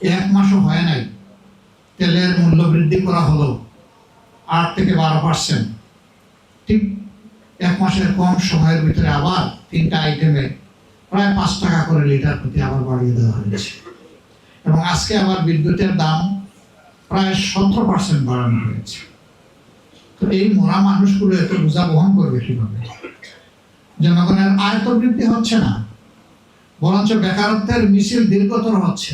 এক মাসও হয় নাই, তেলের মূল্য বৃদ্ধি করা হলো 8 থেকে 12%। ঠিক এক মাসের কম সময়ের ভিতরে আবার 3টা আইটেমে প্রায় 5 টাকা করে লিটার প্রতি আবার বাড়িয়ে দেওয়া হয়েছে। এবং আজকে আবার বিদ্যুতের দাম প্রায় 17% বাড়ানো হয়েছে। তো এই মরা মানুষগুলো এত বোঝা বহন করবে কিভাবে? জনগণের আয় তো বৃদ্ধি হচ্ছে না, বরঞ্চ বেকারত্বের মিছিল দীর্ঘতর হচ্ছে।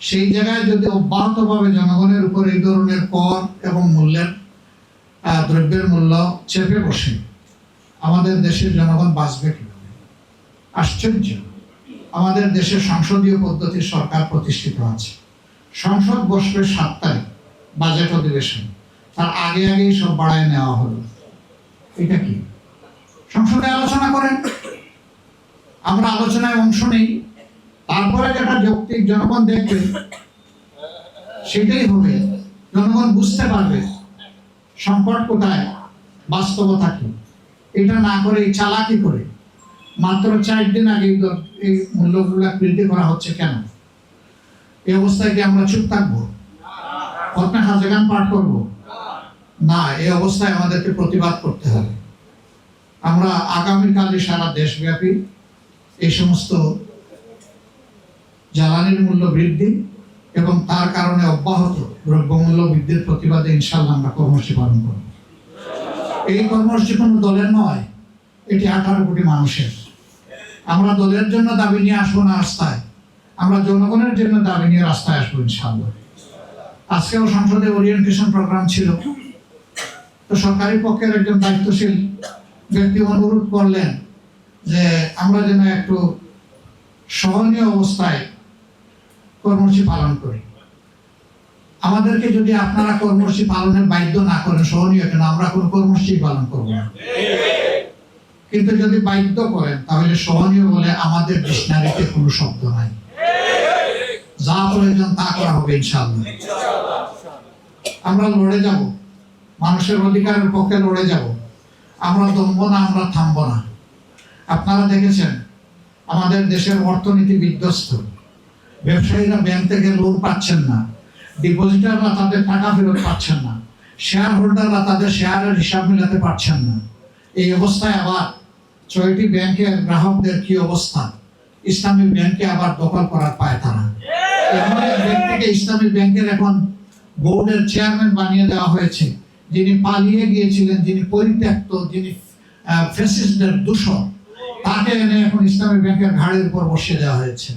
সেই জায়গায় যদি অব্যাহতভাবে জনগণের উপর এই ধরনের কর এবং দ্রব্যের মূল্য চেপে বসে, আমাদের দেশের জনগণ বাঁচবে কিভাবে? আশ্চর্য, আমাদের দেশে সংসদীয় পদ্ধতির সরকার প্রতিষ্ঠিত আছে। সংসদ বসবে 7 তারিখ, বাজেট অধিবেশন, তার আগেই সব বাড়ায় নেওয়া হলো। এটা কি? সংসদে আলোচনা করেন, আমরা আলোচনায় অংশ নেই, তারপরে যেটা যৌক্তিক জনগণ দেখবে সেটাই হবে। জনগণ বুঝতে পারবে সংকট কোথায়, বাস্তবতা কি। এটা না করে এই চালাকি করে মাত্র 4 দিন আগে এই মূল্যগুলো বৃদ্ধি করা হচ্ছে কেন? এই অবস্থায় কি আমরা চুপ থাকবো? ফতনা হাজাগান পাঠ করবো না? এই অবস্থায় আমাদেরকে প্রতিবাদ করতে হবে। আমরা আগামীকালে সারা দেশব্যাপী এই সমস্ত জ্বালানির মূল্য বৃদ্ধি এবং তার কারণে অব্যাহত দ্রব্যমূল্য বৃদ্ধির প্রতিবাদে ইনশাআল্লাহ আমরা কর্মসূচি পালন করব। এই কর্মসূচি কোনো দলের নয়, এটি 18 কোটি মানুষের। আমরা দলের জন্য দাবি নিয়ে আসবো না রাস্তায়, আমরা জনগণের জন্য দাবি নিয়ে রাস্তায় আসবো ইনশাআল্লাহ। আজকেও সংসদে ওরিয়েন্টেশন প্রোগ্রাম ছিল, তো সরকারি পক্ষের একজন দায়িত্বশীল ব্যক্তি অনুরোধ করলেন যে আমরা যেন একটু সহনীয় অবস্থায় কর্মসূচি পালন করি। আমাদেরকে যদি আপনারা কর্মসূচি পালনের বাধ্য না করেন, সহনীয় কেন, আমরা কোনো কর্মসূচি পালন করব না। কিন্তু যদি বাধ্য করেন তাহলে সহনীয় বলে আমাদের ডিকশনারিতে কোনো শব্দ নাই। যা প্রয়োজন তা করা হবে ইনশাআল্লাহ। আমরা লড়ে যাব, মানুষের অধিকারের পক্ষে লড়ে যাব। আমরা দমবো না, আমরা থামবো না। আপনারা দেখেছেন আমাদের দেশের অর্থনীতি বিধ্বস্ত, ব্যবসায়ীরা ব্যাংক থেকে লোন পাচ্ছেন না, ডিপোজিটাররা তাদের টাকা ফেরত পাচ্ছেন না, শেয়ার হোল্ডাররা তাদের শেয়ারের হিসাব মেলাতে পারছেন না। এই অবস্থায় আবার 6টি ব্যাংকের গ্রাহকদের কি অবস্থা? ইসলামী ব্যাংকে আবার দখল করার পায় তারা। এমন এক ব্যক্তিকে ইসলামী ব্যাংকের এখন বোর্ডের চেয়ারম্যান বানিয়ে দেওয়া হয়েছে, যিনি পালিয়ে গিয়েছিলেন, যিনি পরিত্যক্ত, যিনি ফ্যাসিস্টদের দূষণ, তাকে এনে এখন ইসলামী ব্যাংকের ঘাড়ের উপর বসিয়ে দেওয়া হয়েছে।